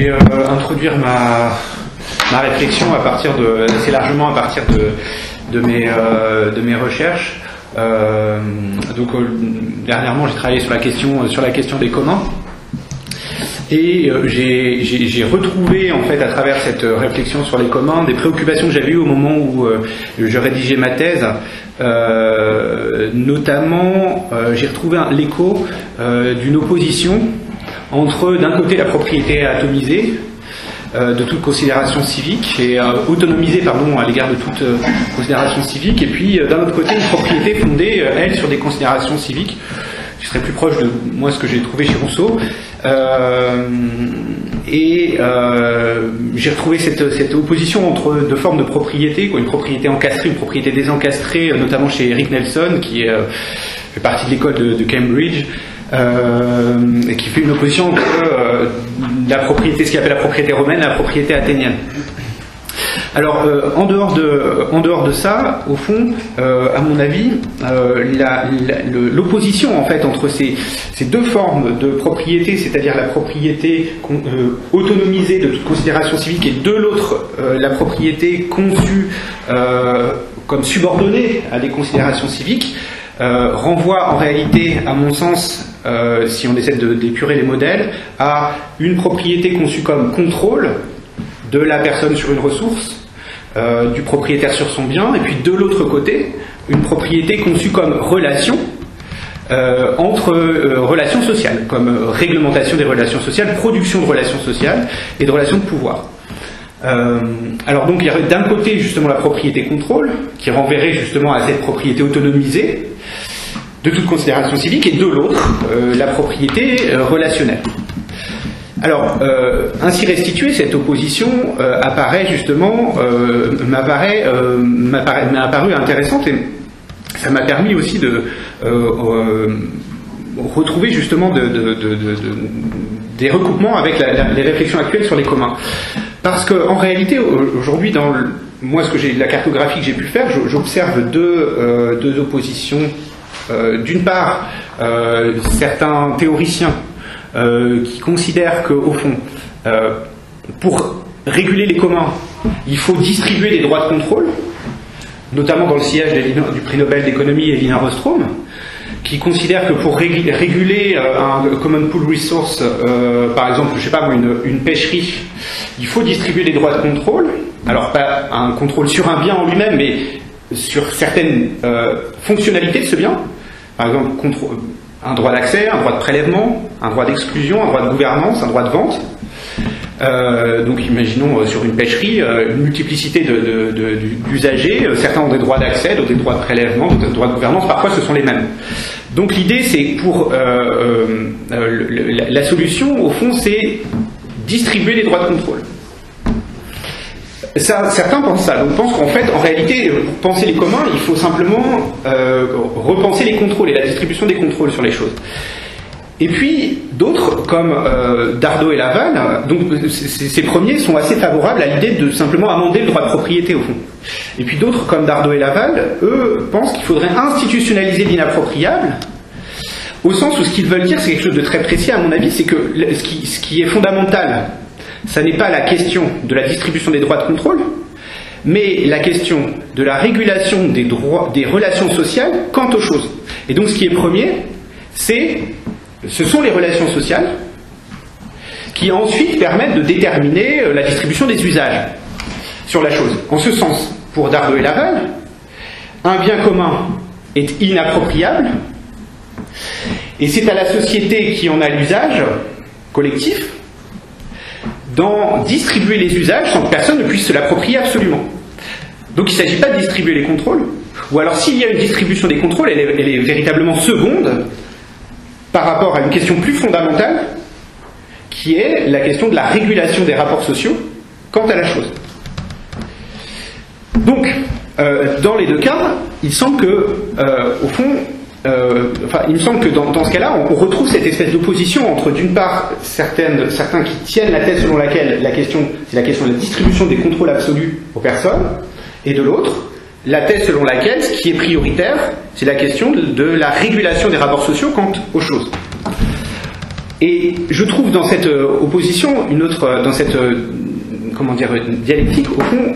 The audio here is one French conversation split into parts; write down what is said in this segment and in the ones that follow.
vais introduire ma réflexion assez largement à partir de mes recherches. Dernièrement, j'ai travaillé sur la question des communs. Et j'ai retrouvé en fait à travers cette réflexion sur les communs des préoccupations que j'avais eues au moment où je rédigeais ma thèse. Notamment, j'ai retrouvé l'écho d'une opposition entre d'un côté la propriété atomisée de toute considération civique et autonomisée à l'égard de toute considération civique, et puis d'un autre côté une propriété fondée elle sur des considérations civiques qui serait plus proche de moi ce que j'ai trouvé chez Rousseau. J'ai retrouvé cette opposition entre deux formes de propriété, une propriété encastrée, une propriété désencastrée, notamment chez Eric Nelson, qui fait partie de l'école de Cambridge, et qui fait une opposition entre la propriété, ce qu'il appelle la propriété romaine, et la propriété athénienne. Alors, en dehors de ça, au fond, à mon avis, l'opposition en fait entre ces deux formes de propriété, c'est-à-dire la propriété autonomisée de toute considération civique, et de l'autre la propriété conçue comme subordonnée à des considérations civiques, renvoie en réalité, à mon sens, si on essaie d'épurer les modèles, à une propriété conçue comme contrôle de la personne sur une ressource, du propriétaire sur son bien, et puis de l'autre côté, une propriété conçue comme relation entre relations sociales, comme réglementation des relations sociales, production de relations sociales et de relations de pouvoir. Alors donc il y a d'un côté justement la propriété contrôle, qui renverrait justement à cette propriété autonomisée de toute considération civique, et de l'autre la propriété relationnelle. Alors, ainsi restituée, cette opposition apparaît justement, m'a apparu intéressante, et ça m'a permis aussi de retrouver justement des recoupements avec les réflexions actuelles sur les communs. Parce qu'en réalité, aujourd'hui, dans la cartographie que j'ai pu faire, j'observe deux oppositions. D'une part, certains théoriciens qui considèrent qu'au fond, pour réguler les communs, il faut distribuer des droits de contrôle, notamment dans le sillage du prix Nobel d'économie Elinor Ostrom, qui considère que pour réguler un common pool resource, par exemple, je sais pas moi, une pêcherie, il faut distribuer des droits de contrôle. Alors pas un contrôle sur un bien en lui-même, mais sur certaines fonctionnalités de ce bien. Par exemple, un droit d'accès, un droit de prélèvement, un droit d'exclusion, un droit de gouvernance, un droit de vente. Donc imaginons sur une pêcherie une multiplicité d'usagers, certains ont des droits d'accès, d'autres des droits de prélèvement, d'autres des droits de gouvernance, parfois ce sont les mêmes. Donc l'idée c'est pour la solution au fond c'est distribuer les droits de contrôle. Certains pensent ça, donc pensent qu'en fait, en réalité, pour penser les communs, il faut simplement repenser les contrôles et la distribution des contrôles sur les choses. Et puis, d'autres, comme Dardot et Laval, donc ces premiers sont assez favorables à l'idée de simplement amender le droit de propriété, au fond. Et puis d'autres, comme Dardot et Laval, eux, pensent qu'il faudrait institutionnaliser l'inappropriable, au sens où ce qu'ils veulent dire, c'est quelque chose de très précis, à mon avis, c'est que ce qui est fondamental, ça n'est pas la question de la distribution des droits de contrôle, mais la question de la régulation des relations sociales quant aux choses. Et donc ce qui est premier, ce sont les relations sociales qui ensuite permettent de déterminer la distribution des usages sur la chose. En ce sens, pour Dardot et Laval, un bien commun est inappropriable, et c'est à la société qui en a l'usage collectif d'en distribuer les usages sans que personne ne puisse se l'approprier absolument. Donc il ne s'agit pas de distribuer les contrôles, ou alors s'il y a une distribution des contrôles, elle est véritablement seconde par rapport à une question plus fondamentale, qui est la question de la régulation des rapports sociaux quant à la chose. Donc, dans les deux cas, il semble que, au fond, il me semble que dans ce cas-là, on retrouve cette espèce d'opposition entre, d'une part, certains qui tiennent la thèse selon laquelle c'est la question de la distribution des contrôles absolus aux personnes, et de l'autre, la thèse selon laquelle ce qui est prioritaire, c'est la question de la régulation des rapports sociaux quant aux choses. Et je trouve dans cette opposition, dans cette dialectique, au fond,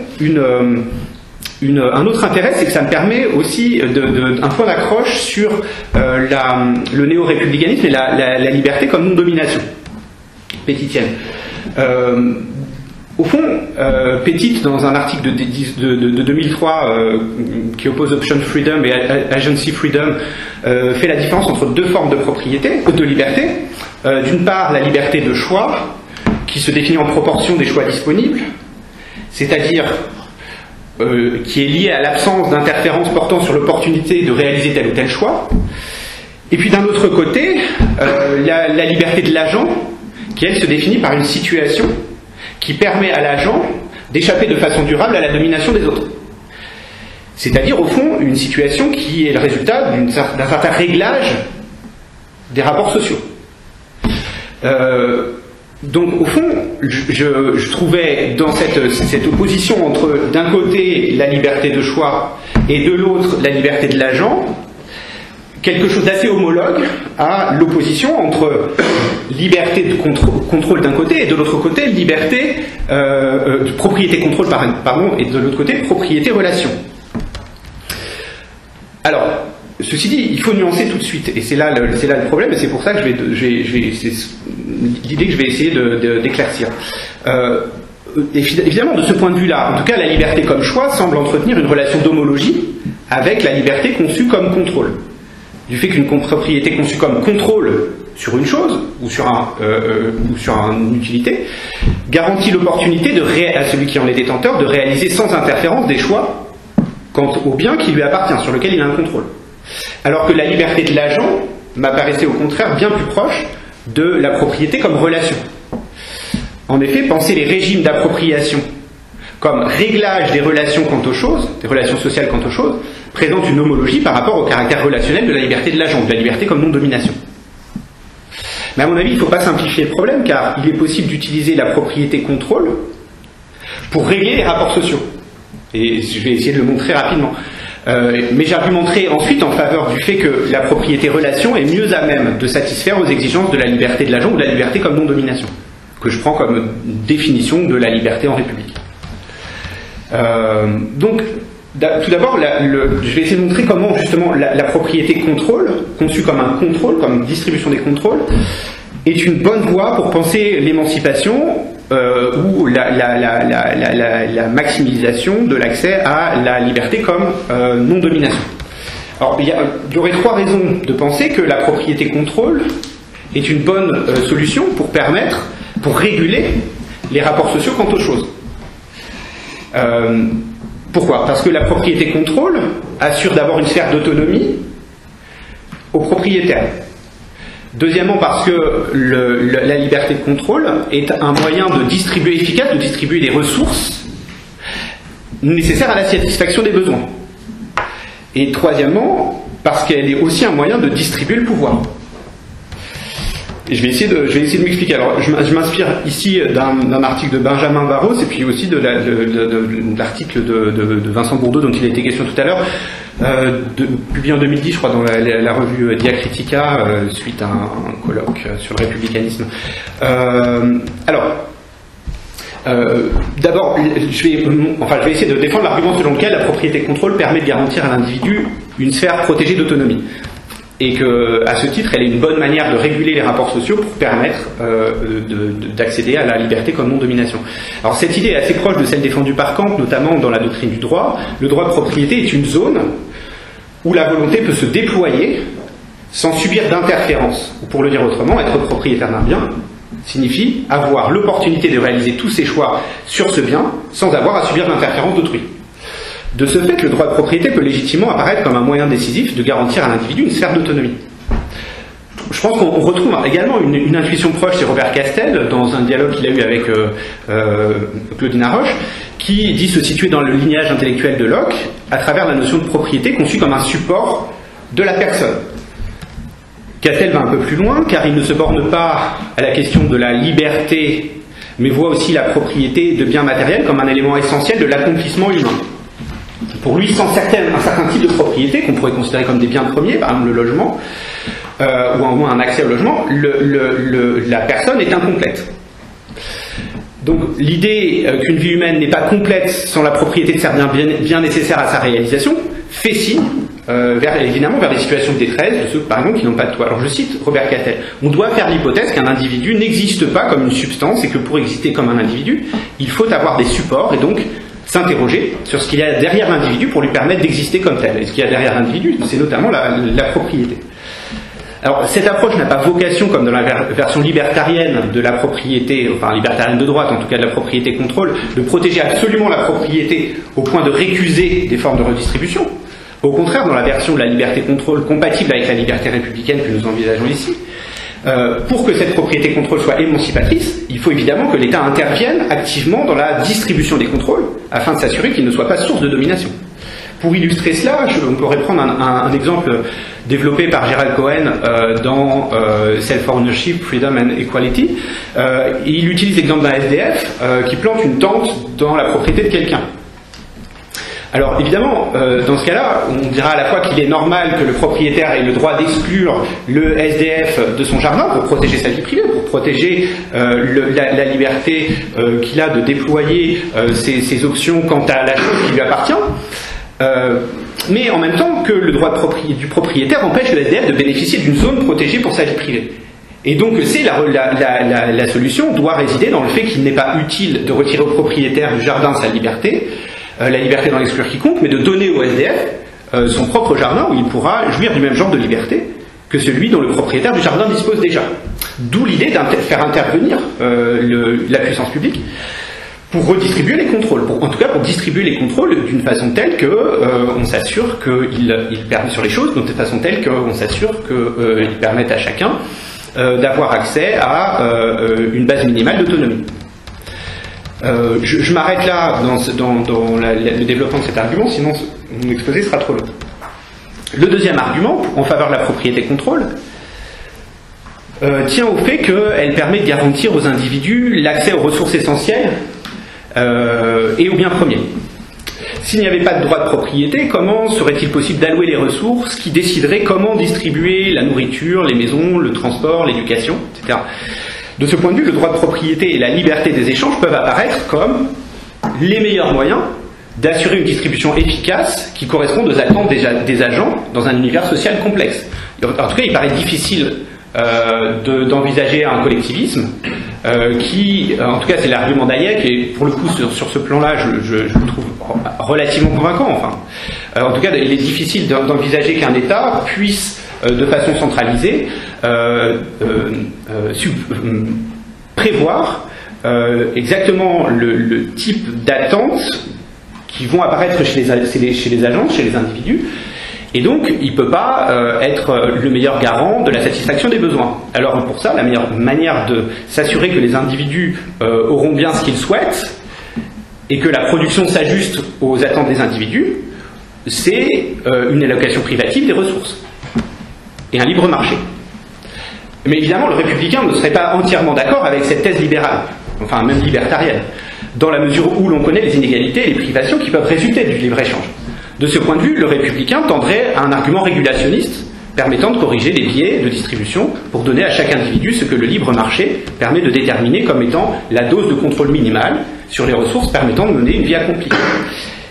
un autre intérêt, c'est que ça me permet aussi un point d'accroche sur le néo-républicanisme et la liberté comme non-domination pétitienne. Au fond, Pettit, dans un article de 2003 qui oppose Option Freedom et Agency Freedom, fait la différence entre deux formes de liberté. D'une part, la liberté de choix, qui se définit en proportion des choix disponibles, c'est-à-dire qui est liée à l'absence d'interférence portant sur l'opportunité de réaliser tel ou tel choix. Et puis d'un autre côté, la liberté de l'agent, qui elle se définit par une situation qui permet à l'agent d'échapper de façon durable à la domination des autres. C'est-à-dire, au fond, une situation qui est le résultat d'un certain réglage des rapports sociaux. Donc, au fond, je trouvais dans cette opposition entre, d'un côté, la liberté de choix et de l'autre, la liberté de l'agent, quelque chose d'assez homologue à l'opposition entre liberté de contrôle d'un côté et de l'autre côté liberté de propriété-contrôle, pardon, et de l'autre côté propriété-relation. Alors, ceci dit, il faut nuancer tout de suite, et c'est là le problème, et c'est pour ça que c'est l'idée que je vais essayer d'éclaircir. Évidemment, de ce point de vue-là, en tout cas, la liberté comme choix semble entretenir une relation d'homologie avec la liberté conçue comme contrôle. Du fait qu'une propriété conçue comme contrôle sur une chose ou sur une utilité garantit l'opportunité à celui qui en est détenteur de réaliser sans interférence des choix quant au bien qui lui appartient, sur lequel il a un contrôle. Alors que la liberté de l'agent m'apparaissait au contraire bien plus proche de la propriété comme relation. En effet, penser les régimes d'appropriation comme réglage des relations quant aux choses, des relations sociales quant aux choses, présente une homologie par rapport au caractère relationnel de la liberté de l'agent, de la liberté comme non-domination. Mais à mon avis, il ne faut pas simplifier le problème, car il est possible d'utiliser la propriété-contrôle pour régler les rapports sociaux. Et je vais essayer de le montrer rapidement. Mais j'argumenterai ensuite en faveur du fait que la propriété-relation est mieux à même de satisfaire aux exigences de la liberté de l'agent ou de la liberté comme non-domination, que je prends comme définition de la liberté en République. Donc, tout d'abord, je vais essayer de montrer comment justement la propriété contrôle, conçue comme un contrôle, comme distribution des contrôles, est une bonne voie pour penser l'émancipation ou la maximisation de l'accès à la liberté comme non-domination. Alors, il y aurait trois raisons de penser que la propriété contrôle est une bonne solution pour réguler les rapports sociaux quant aux choses. Pourquoi ? Parce que la propriété contrôle assure d'abord une sphère d'autonomie aux propriétaires. Deuxièmement, parce que la liberté de contrôle est un moyen de distribuer efficace, de distribuer des ressources nécessaires à la satisfaction des besoins. Et troisièmement, parce qu'elle est aussi un moyen de distribuer le pouvoir. Et je vais essayer de m'expliquer. Alors, je m'inspire ici d'un article de Benjamin Barros et puis aussi de l'article de Vincent Bourdeau dont il a été question tout à l'heure, publié en 2010, je crois, dans la revue Diacritica, suite à un colloque sur le républicanisme. D'abord, je vais essayer de défendre l'argument selon lequel la propriété de contrôle permet de garantir à l'individu une sphère protégée d'autonomie. Et qu'à ce titre, elle est une bonne manière de réguler les rapports sociaux pour permettre d'accéder à la liberté comme non-domination. Alors cette idée est assez proche de celle défendue par Kant, notamment dans la doctrine du droit. Le droit de propriété est une zone où la volonté peut se déployer sans subir d'interférence. Ou pour le dire autrement, être propriétaire d'un bien signifie avoir l'opportunité de réaliser tous ses choix sur ce bien sans avoir à subir l'interférence d'autrui. De ce fait, le droit de propriété peut légitimement apparaître comme un moyen décisif de garantir à l'individu une sphère d'autonomie. Je pense qu'on retrouve également une intuition proche chez Robert Castel, dans un dialogue qu'il a eu avec Claudine Arroche, qui dit se situer dans le lignage intellectuel de Locke, à travers la notion de propriété conçue comme un support de la personne. Castel va un peu plus loin, car il ne se borne pas à la question de la liberté, mais voit aussi la propriété de biens matériels comme un élément essentiel de l'accomplissement humain. Pour lui, sans un certain type de propriété, qu'on pourrait considérer comme des biens premiers, par exemple le logement, ou au moins un accès au logement, la personne est incomplète. Donc l'idée qu'une vie humaine n'est pas complète sans la propriété de certains biens nécessaires à sa réalisation fait signe évidemment vers des situations de détresse de ceux par exemple qui n'ont pas de toit. Alors je cite Robert Castel: on doit faire l'hypothèse qu'un individu n'existe pas comme une substance et que pour exister comme un individu, il faut avoir des supports et donc s'interroger sur ce qu'il y a derrière l'individu pour lui permettre d'exister comme tel. Et ce qu'il y a derrière l'individu, c'est notamment la propriété. Alors, cette approche n'a pas vocation, comme dans la version libertarienne de la propriété, enfin libertarienne de droite, en tout cas de la propriété contrôle, de protéger absolument la propriété au point de récuser des formes de redistribution. Au contraire, dans la version de la liberté contrôle compatible avec la liberté républicaine que nous envisageons ici, pour que cette propriété contrôle soit émancipatrice, il faut évidemment que l'État intervienne activement dans la distribution des contrôles, afin de s'assurer qu'il ne soit pas source de domination. Pour illustrer cela, on pourrait prendre un exemple développé par Gerald Cohen dans Self-Ownership, Freedom and Equality. Il utilise l'exemple d'un SDF qui plante une tente dans la propriété de quelqu'un. Alors évidemment, dans ce cas-là, on dira à la fois qu'il est normal que le propriétaire ait le droit d'exclure le SDF de son jardin pour protéger sa vie privée, pour protéger la liberté qu'il a de déployer ses options quant à la chose qui lui appartient. Mais en même temps que le droit du propriétaire empêche le SDF de bénéficier d'une zone protégée pour sa vie privée. Et donc la solution doit résider dans le fait qu'il n'est pas utile de retirer au propriétaire du jardin sa liberté, la liberté d'en exclure quiconque, mais de donner au SDF son propre jardin où il pourra jouir du même genre de liberté que celui dont le propriétaire du jardin dispose déjà. D'où l'idée de faire intervenir la puissance publique pour redistribuer les contrôles, en tout cas pour distribuer les contrôles d'une façon telle qu'on s'assure qu'ils permettent sur les choses, d'une façon telle qu'on s'assure qu'ils permettent à chacun d'avoir accès à une base minimale d'autonomie. Je m'arrête là dans le développement de cet argument, sinon mon exposé sera trop long. Le deuxième argument en faveur de la propriété contrôle tient au fait qu'elle permet de garantir aux individus l'accès aux ressources essentielles et aux biens premiers. S'il n'y avait pas de droit de propriété, comment serait-il possible d'allouer les ressources qui décideraient comment distribuer la nourriture, les maisons, le transport, l'éducation, etc. De ce point de vue, le droit de propriété et la liberté des échanges peuvent apparaître comme les meilleurs moyens d'assurer une distribution efficace qui corresponde aux attentes des agents dans un univers social complexe. En tout cas, il paraît difficile d'envisager un collectivisme qui, en tout cas c'est l'argument d'Hayek, et pour le coup sur ce plan-là je le trouve relativement convaincant. En tout cas, il est difficile d'envisager qu'un État puisse de façon centralisée prévoir exactement le type d'attentes qui vont apparaître chez les agents, chez les individus, et donc il ne peut pas être le meilleur garant de la satisfaction des besoins. Alors pour ça, la meilleure manière de s'assurer que les individus auront bien ce qu'ils souhaitent et que la production s'ajuste aux attentes des individus, c'est une allocation privative des ressources et un libre marché. Mais évidemment, le républicain ne serait pas entièrement d'accord avec cette thèse libérale, enfin même libertarienne, dans la mesure où l'on connaît les inégalités et les privations qui peuvent résulter du libre-échange. De ce point de vue, le républicain tendrait à un argument régulationniste permettant de corriger les biais de distribution pour donner à chaque individu ce que le libre marché permet de déterminer comme étant la dose de contrôle minimale sur les ressources permettant de mener une vie accomplie.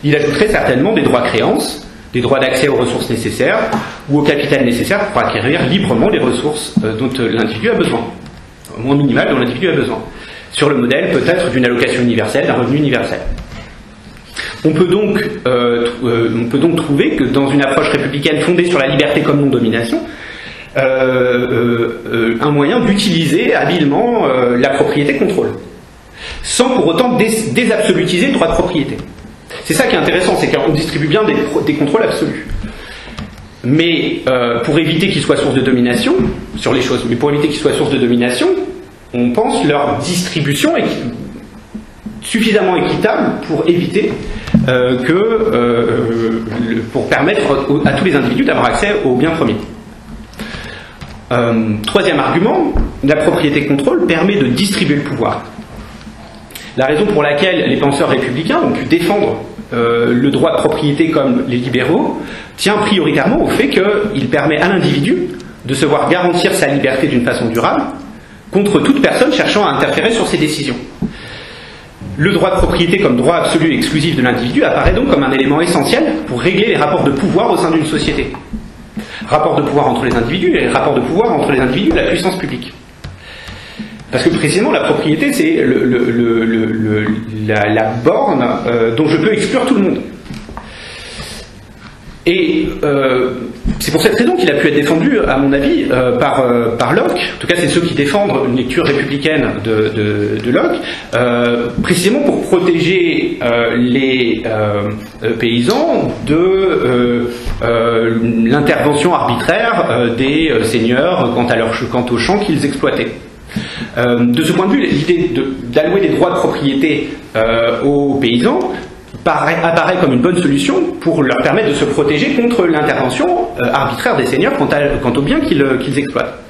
Il ajouterait certainement des droits-créances, des droits d'accès aux ressources nécessaires ou au capital nécessaire pour acquérir librement les ressources dont l'individu a besoin, au moins minimal dont l'individu a besoin, sur le modèle peut-être d'une allocation universelle, d'un revenu universel. On peut donc trouver que dans une approche républicaine fondée sur la liberté comme non-domination, un moyen d'utiliser habilement la propriété contrôle, sans pour autant désabsolutiser le droit de propriété. C'est ça qui est intéressant, c'est qu'on distribue bien des contrôles absolus. Mais pour éviter qu'ils soient source de domination sur les choses, mais pour éviter qu'ils soient source de domination, on pense leur distribution suffisamment équitable pour éviter pour permettre à tous les individus d'avoir accès aux biens premiers. Troisième argument, la propriété contrôle permet de distribuer le pouvoir. La raison pour laquelle les penseurs républicains ont pu défendre le droit de propriété comme les libéraux tient prioritairement au fait qu'il permet à l'individu de se voir garantir sa liberté d'une façon durable contre toute personne cherchant à interférer sur ses décisions. Le droit de propriété comme droit absolu et exclusif de l'individu apparaît donc comme un élément essentiel pour régler les rapports de pouvoir au sein d'une société. Rapports de pouvoir entre les individus et rapports de pouvoir entre les individus et la puissance publique. Parce que précisément la propriété c'est la borne dont je peux exclure tout le monde. Et c'est pour cette raison qu'il a pu être défendu, à mon avis, par Locke. En tout cas, c'est ceux qui défendent une lecture républicaine de Locke, précisément pour protéger les paysans de l'intervention arbitraire des seigneurs quant aux champs qu'ils exploitaient. De ce point de vue, l'idée d'allouer des droits de propriété aux paysans apparaît comme une bonne solution pour leur permettre de se protéger contre l'intervention arbitraire des seigneurs quant aux biens qu'ils exploitent.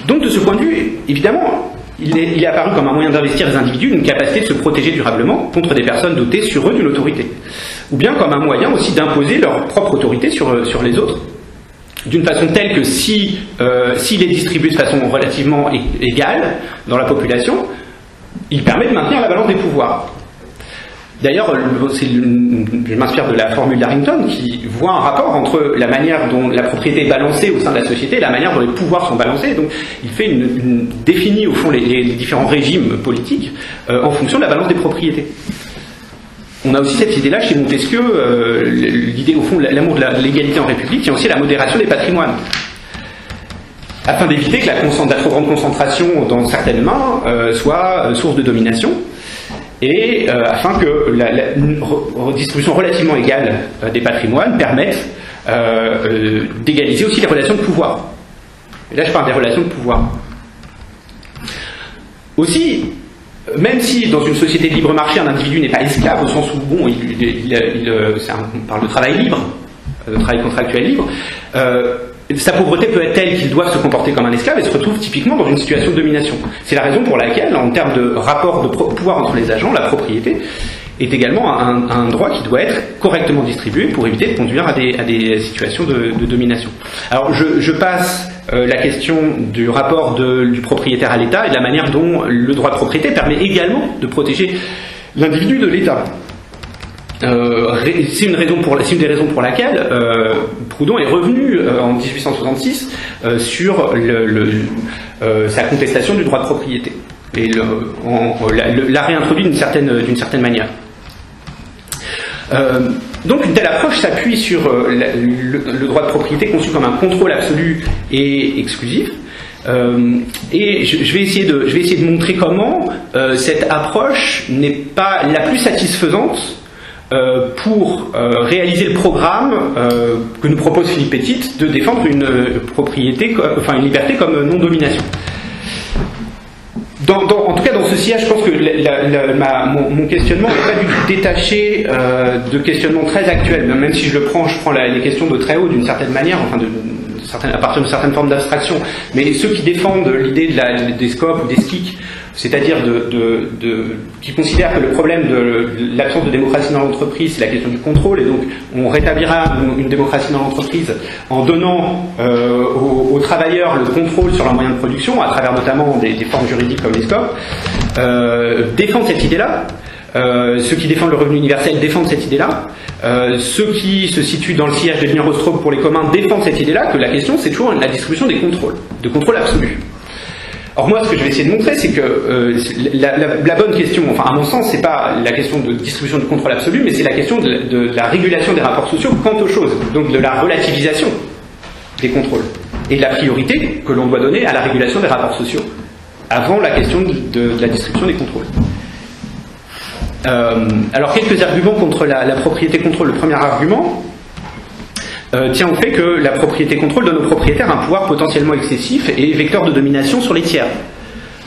Donc de ce point de vue, évidemment, il est apparu comme un moyen d'investir les individus une capacité de se protéger durablement contre des personnes dotées sur eux d'une autorité. Ou bien comme un moyen aussi d'imposer leur propre autorité sur les autres, d'une façon telle que s'il est distribué de façon relativement égale dans la population, il permet de maintenir la balance des pouvoirs. D'ailleurs, je m'inspire de la formule d'Harrington qui voit un rapport entre la manière dont la propriété est balancée au sein de la société et la manière dont les pouvoirs sont balancés. Donc, il fait définit au fond les différents régimes politiques en fonction de la balance des propriétés. On a aussi cette idée-là chez Montesquieu, l'idée au fond de l'amour de l'égalité en République, qui est aussi la modération des patrimoines, afin d'éviter que la trop grande concentration dans certaines mains soit source de domination. Et afin que une redistribution relativement égale des patrimoines permette d'égaliser aussi les relations de pouvoir. Et là, je parle des relations de pouvoir. Aussi, même si dans une société de libre marché, un individu n'est pas esclave, au sens où, bon, on parle de travail libre, de travail contractuel libre, sa pauvreté peut être telle qu'il doit se comporter comme un esclave et se retrouve typiquement dans une situation de domination. C'est la raison pour laquelle, en termes de rapport de pouvoir entre les agents, la propriété est également un droit qui doit être correctement distribué pour éviter de conduire à des situations de domination. Alors je passe la question du rapport du propriétaire à l'État et de la manière dont le droit de propriété permet également de protéger l'individu de l'État. C'est une des raisons pour laquelle Proudhon est revenu en 1866 sur sa contestation du droit de propriété et l'a réintroduit d'une certaine manière. Donc une telle approche s'appuie sur le droit de propriété conçu comme un contrôle absolu et exclusif. Et je vais essayer de montrer comment cette approche n'est pas la plus satisfaisante pour réaliser le programme que nous propose Philippe Petit de défendre une liberté comme non-domination. En tout cas, dans ce sillage, je pense que mon questionnement n'est pas du tout détaché de questionnements très actuels, même si je prends les questions de très haut d'une certaine manière, à partir d'une certaine forme d'abstraction. Mais ceux qui défendent l'idée des scopes ou des SCIC, c'est-à-dire qui considèrent que le problème de l'absence de démocratie dans l'entreprise, c'est la question du contrôle, et donc on rétablira une démocratie dans l'entreprise en donnant aux travailleurs le contrôle sur leurs moyens de production, à travers notamment des formes juridiques comme les scopes, défendent cette idée-là. Ceux qui défendent le revenu universel défendent cette idée-là. Ceux qui se situent dans le sillage de Lien-Rostrop pour les communs défendent cette idée-là, que la question c'est toujours la distribution des contrôles, de contrôle absolu. Or moi, ce que je vais essayer de montrer, c'est que la bonne question, enfin à mon sens, c'est pas la question de distribution du contrôle absolu, mais c'est la question de la régulation des rapports sociaux quant aux choses, donc de la relativisation des contrôles, et de la priorité que l'on doit donner à la régulation des rapports sociaux, avant la question de la distribution des contrôles. Alors quelques arguments contre la propriété contrôle. Le premier argument tient au fait que la propriété contrôle donne aux propriétaires un pouvoir potentiellement excessif et vecteur de domination sur les tiers.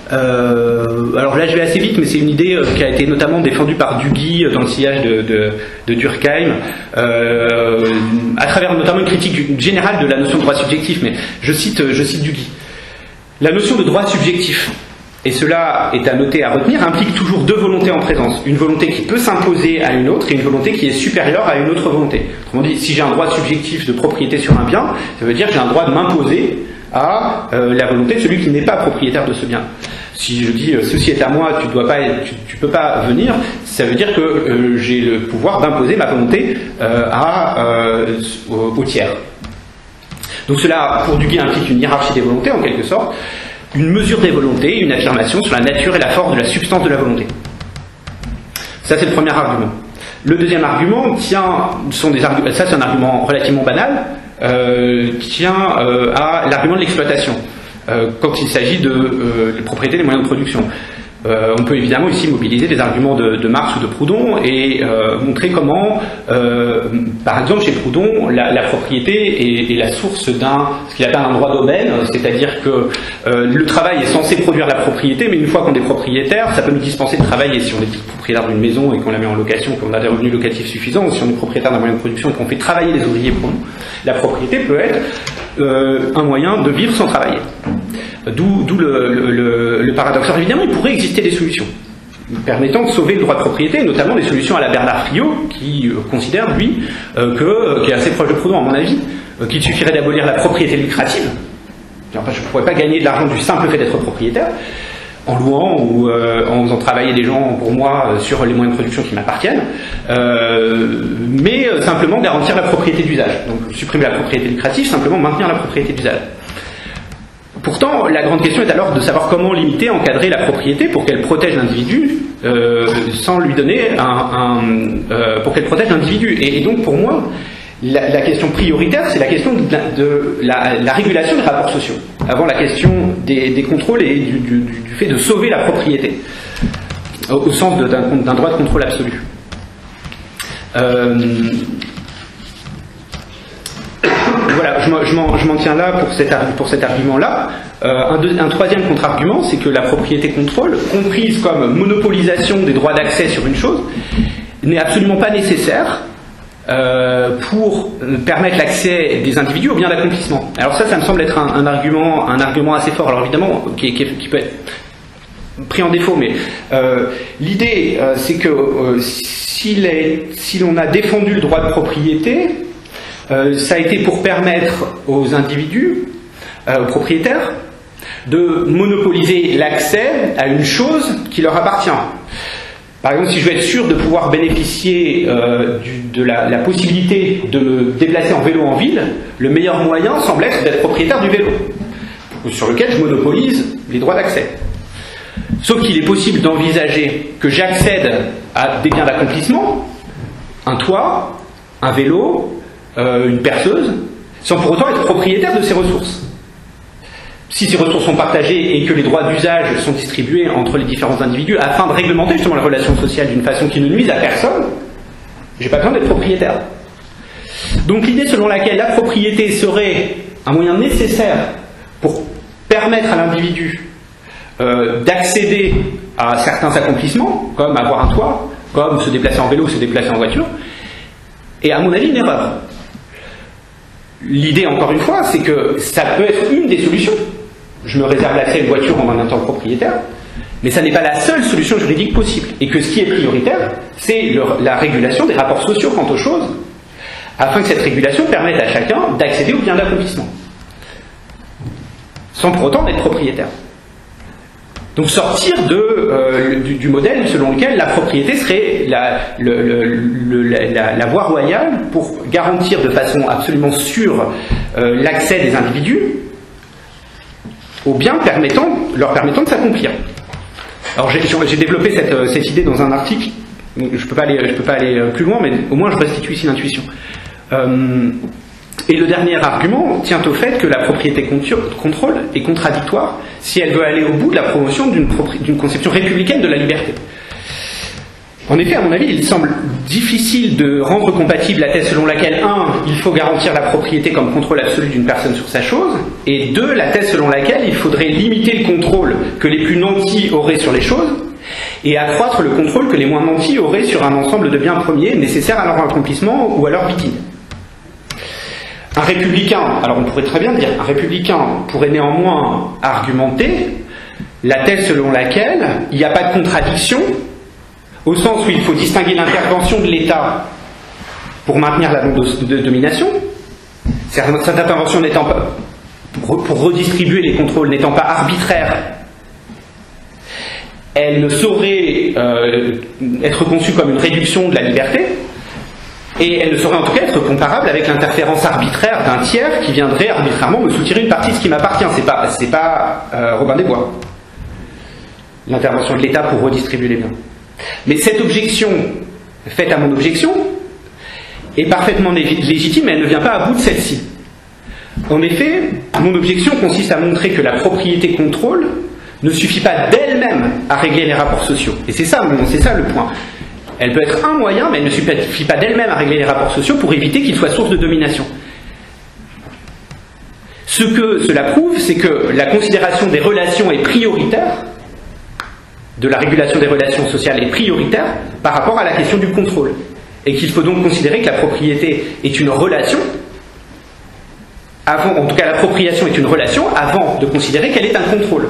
Alors là je vais assez vite, mais c'est une idée qui a été notamment défendue par Duguy dans le sillage de Durkheim, à travers notamment une critique générale de la notion de droit subjectif, mais je cite Duguy. La notion de droit subjectif et cela est à noter, à retenir, implique toujours deux volontés en présence. Une volonté qui peut s'imposer à une autre et une volonté qui est supérieure à une autre volonté. Autrement dit, si j'ai un droit subjectif de propriété sur un bien, ça veut dire que j'ai un droit de m'imposer à la volonté de celui qui n'est pas propriétaire de ce bien. Si je dis ceci est à moi, tu peux pas venir, ça veut dire que j'ai le pouvoir d'imposer ma volonté au tiers. Donc cela, pour Duguay, implique une hiérarchie des volontés en quelque sorte, une mesure des volontés, une affirmation sur la nature et la force de la substance de la volonté. Ça c'est le premier argument. Le deuxième argument tient, ça c'est un argument relativement banal, tient à l'argument de l'exploitation, quand il s'agit de propriété des moyens de production. On peut évidemment ici mobiliser des arguments de Marx ou de Proudhon et montrer comment, par exemple chez Proudhon, la propriété est la source ce qu'il appelle un droit d'aubaine, c'est-à-dire que le travail est censé produire la propriété, mais une fois qu'on est propriétaire, ça peut nous dispenser de travailler. Si on est propriétaire d'une maison et qu'on la met en location, qu'on a des revenus locatifs suffisants, si on est propriétaire d'un moyen de production et qu'on fait travailler les ouvriers pour nous, la propriété peut être un moyen de vivre sans travailler. D'où le paradoxe. Alors évidemment, il pourrait exister des solutions permettant de sauver le droit de propriété, notamment des solutions à la Bernard Friot, qui considère, lui, qui est assez proche de Proudhon, à mon avis, qu'il suffirait d'abolir la propriété lucrative. Enfin, je ne pourrais pas gagner de l'argent du simple fait d'être propriétaire, en louant ou en faisant travailler des gens pour moi sur les moyens de production qui m'appartiennent, mais simplement garantir la propriété d'usage. Donc supprimer la propriété lucrative, simplement maintenir la propriété d'usage. Pourtant, la grande question est alors de savoir comment limiter, encadrer la propriété pour qu'elle protège l'individu sans lui donner pour qu'elle protège l'individu. Et donc pour moi, la question prioritaire, c'est la question de la régulation des rapports sociaux, avant la question des contrôles et du fait de sauver la propriété, au sens d'un droit de contrôle absolu. Voilà, je m'en tiens là pour cet argument-là. Un troisième contre-argument, c'est que la propriété contrôle, comprise comme monopolisation des droits d'accès sur une chose, n'est absolument pas nécessaire pour permettre l'accès des individus au bien d'accomplissement. Alors ça me semble être un argument assez fort. Alors évidemment, qui peut être pris en défaut, mais l'idée, c'est que si l'on a défendu le droit de propriété, ça a été pour permettre aux individus, aux propriétaires, de monopoliser l'accès à une chose qui leur appartient. Par exemple, si je veux être sûr de pouvoir bénéficier de la possibilité de me déplacer en vélo en ville, le meilleur moyen semble être d'être propriétaire du vélo, sur lequel je monopolise les droits d'accès. Sauf qu'il est possible d'envisager que j'accède à des biens d'accomplissement, un toit, un vélo, une perceuse, sans pour autant être propriétaire de ces ressources. Si ces ressources sont partagées et que les droits d'usage sont distribués entre les différents individus afin de réglementer justement les relations sociales d'une façon qui ne nuise à personne, j'ai pas besoin d'être propriétaire. Donc l'idée selon laquelle la propriété serait un moyen nécessaire pour permettre à l'individu d'accéder à certains accomplissements, comme avoir un toit, comme se déplacer en vélo ou se déplacer en voiture, est à mon avis une erreur. L'idée, encore une fois, c'est que ça peut être une des solutions. Je me réserve l'accès à une voiture en étant propriétaire, mais ça n'est pas la seule solution juridique possible. Et que ce qui est prioritaire, c'est la régulation des rapports sociaux quant aux choses, afin que cette régulation permette à chacun d'accéder au bien d'accomplissement, sans pour autant être propriétaire. Donc sortir du modèle selon lequel la propriété serait la voie royale pour garantir de façon absolument sûre l'accès des individus aux biens leur permettant de s'accomplir. Alors j'ai développé cette idée dans un article, je peux pas aller plus loin, mais au moins je restitue ici l'intuition. Et le dernier argument tient au fait que la propriété contrôle est contradictoire si elle veut aller au bout de la promotion d'une conception républicaine de la liberté. En effet, à mon avis, il semble difficile de rendre compatible la thèse selon laquelle, 1, il faut garantir la propriété comme contrôle absolu d'une personne sur sa chose, et 2, la thèse selon laquelle il faudrait limiter le contrôle que les plus nantis auraient sur les choses, et accroître le contrôle que les moins nantis auraient sur un ensemble de biens premiers nécessaires à leur accomplissement ou à leur vie. Un républicain, alors on pourrait très bien dire, un républicain pourrait néanmoins argumenter la thèse selon laquelle il n'y a pas de contradiction, au sens où il faut distinguer l'intervention de l'État pour maintenir la domination, cette intervention n'étant pas, pour redistribuer les contrôles, n'étant pas arbitraire, elle ne saurait être conçue comme une réduction de la liberté, et elle ne saurait en tout cas être comparable avec l'interférence arbitraire d'un tiers qui viendrait arbitrairement me soutirer une partie de ce qui m'appartient. C'est pas Robin des Bois, l'intervention de l'État pour redistribuer les biens. Mais cette objection faite à mon objection est parfaitement légitime, mais elle ne vient pas à bout de celle-ci. En effet, mon objection consiste à montrer que la propriété contrôle ne suffit pas d'elle-même à régler les rapports sociaux. Et c'est ça le point. Elle peut être un moyen, mais elle ne suffit pas d'elle-même à régler les rapports sociaux pour éviter qu'ils soient source de domination. Ce que cela prouve, c'est que la considération des relations est prioritaire, de la régulation des relations sociales est prioritaire par rapport à la question du contrôle. Et qu'il faut donc considérer que la propriété est une relation, en tout cas l'appropriation est une relation, avant de considérer qu'elle est un contrôle.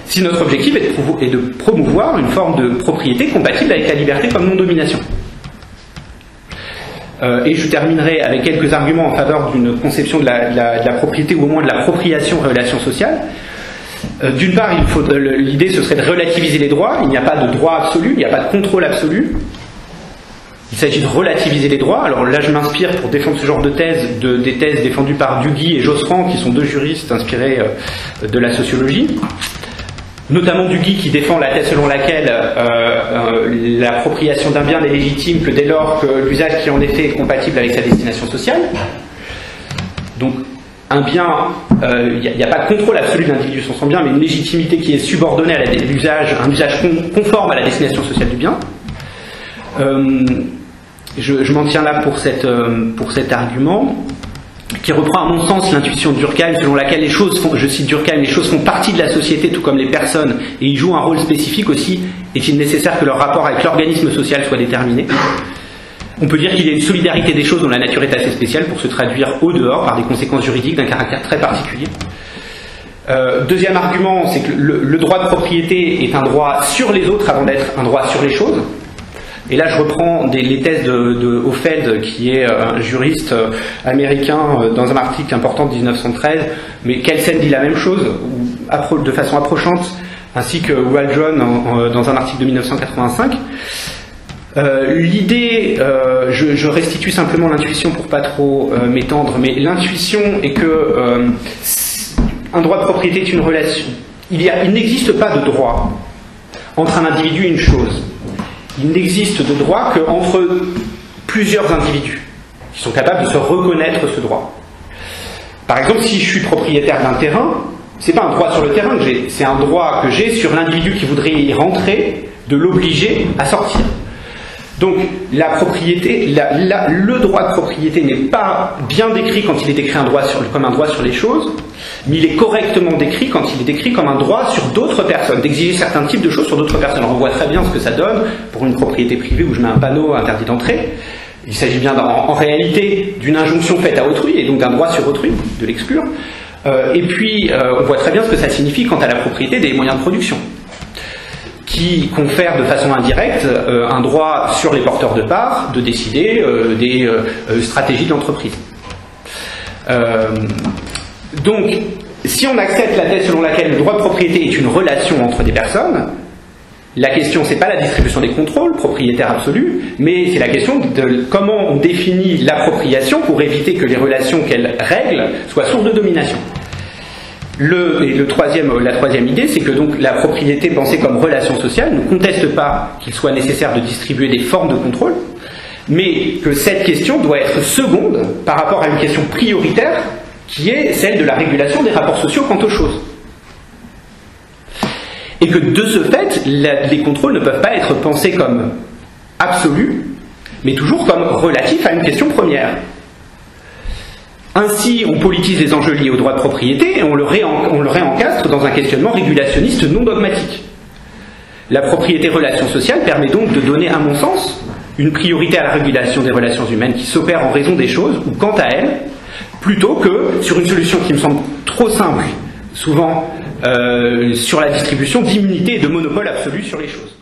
Si notre objectif est de promouvoir une forme de propriété compatible avec la liberté comme non-domination. Et je terminerai avec quelques arguments en faveur d'une conception de la propriété, ou au moins de l'appropriation des relations sociales. D'une part, l'idée ce serait de relativiser les droits. Il n'y a pas de droit absolu, il n'y a pas de contrôle absolu. Il s'agit de relativiser les droits. Alors là, je m'inspire pour défendre ce genre de thèse des thèses défendues par Duguy et Josserand, qui sont deux juristes inspirés de la sociologie. Notamment Duguy qui défend la thèse selon laquelle l'appropriation d'un bien n'est légitime que dès lors que l'usage qui en est fait est compatible avec sa destination sociale. Donc un bien, il n'y a pas de contrôle absolu de l'individu sur son bien, mais une légitimité qui est subordonnée à un usage conforme à la destination sociale du bien. Je m'en tiens là pour cet argument, qui reprend à mon sens l'intuition de Durkheim, selon laquelle les choses font, je cite Durkheim, les choses font partie de la société tout comme les personnes, et ils jouent un rôle spécifique aussi. Est-il nécessaire que leur rapport avec l'organisme social soit déterminé? On peut dire qu'il y a une solidarité des choses dont la nature est assez spéciale pour se traduire au dehors par des conséquences juridiques d'un caractère très particulier. Deuxième argument, c'est que le droit de propriété est un droit sur les autres avant d'être un droit sur les choses. Et là, je reprends les thèses de Hofeld, qui est un juriste américain, dans un article important de 1913, mais Kelsen dit la même chose, de façon approchante, ainsi que Waldron dans un article de 1985. L'idée, je restitue simplement l'intuition pour pas trop m'étendre, mais l'intuition est que un droit de propriété est une relation. Il n'existe pas de droit entre un individu et une chose. Il n'existe de droit qu'entre plusieurs individus qui sont capables de se reconnaître ce droit. Par exemple, si je suis propriétaire d'un terrain, c'est pas un droit sur le terrain que j'ai, c'est un droit que j'ai sur l'individu qui voudrait y rentrer, de l'obliger à sortir. Donc la propriété, le droit de propriété n'est pas bien décrit quand il est décrit comme un droit sur les choses, mais il est correctement décrit quand il est décrit comme un droit sur d'autres personnes, d'exiger certains types de choses sur d'autres personnes. Alors on voit très bien ce que ça donne pour une propriété privée où je mets un panneau interdit d'entrée. Il s'agit bien en réalité d'une injonction faite à autrui, et donc d'un droit sur autrui, de l'exclure. Et puis on voit très bien ce que ça signifie quant à la propriété des moyens de production, qui confère de façon indirecte un droit sur les porteurs de parts de décider des stratégies de l'entreprise. Donc, si on accepte la thèse selon laquelle le droit de propriété est une relation entre des personnes, la question c'est pas la distribution des contrôles propriétaires absolus, mais c'est la question de comment on définit l'appropriation pour éviter que les relations qu'elle règle soient source de domination. La troisième idée, c'est que donc la propriété pensée comme relation sociale ne conteste pas qu'il soit nécessaire de distribuer des formes de contrôle, mais que cette question doit être seconde par rapport à une question prioritaire qui est celle de la régulation des rapports sociaux quant aux choses. Et que de ce fait, les contrôles ne peuvent pas être pensés comme absolus, mais toujours comme relatifs à une question première. Ainsi, on politise les enjeux liés au droit de propriété et on le réencastre dans un questionnement régulationniste non dogmatique. La propriété relation sociale permet donc de donner, à mon sens, une priorité à la régulation des relations humaines qui s'opère en raison des choses ou quant à elles, plutôt que sur une solution qui me semble trop simple, souvent sur la distribution, d'immunité et de monopole absolu sur les choses.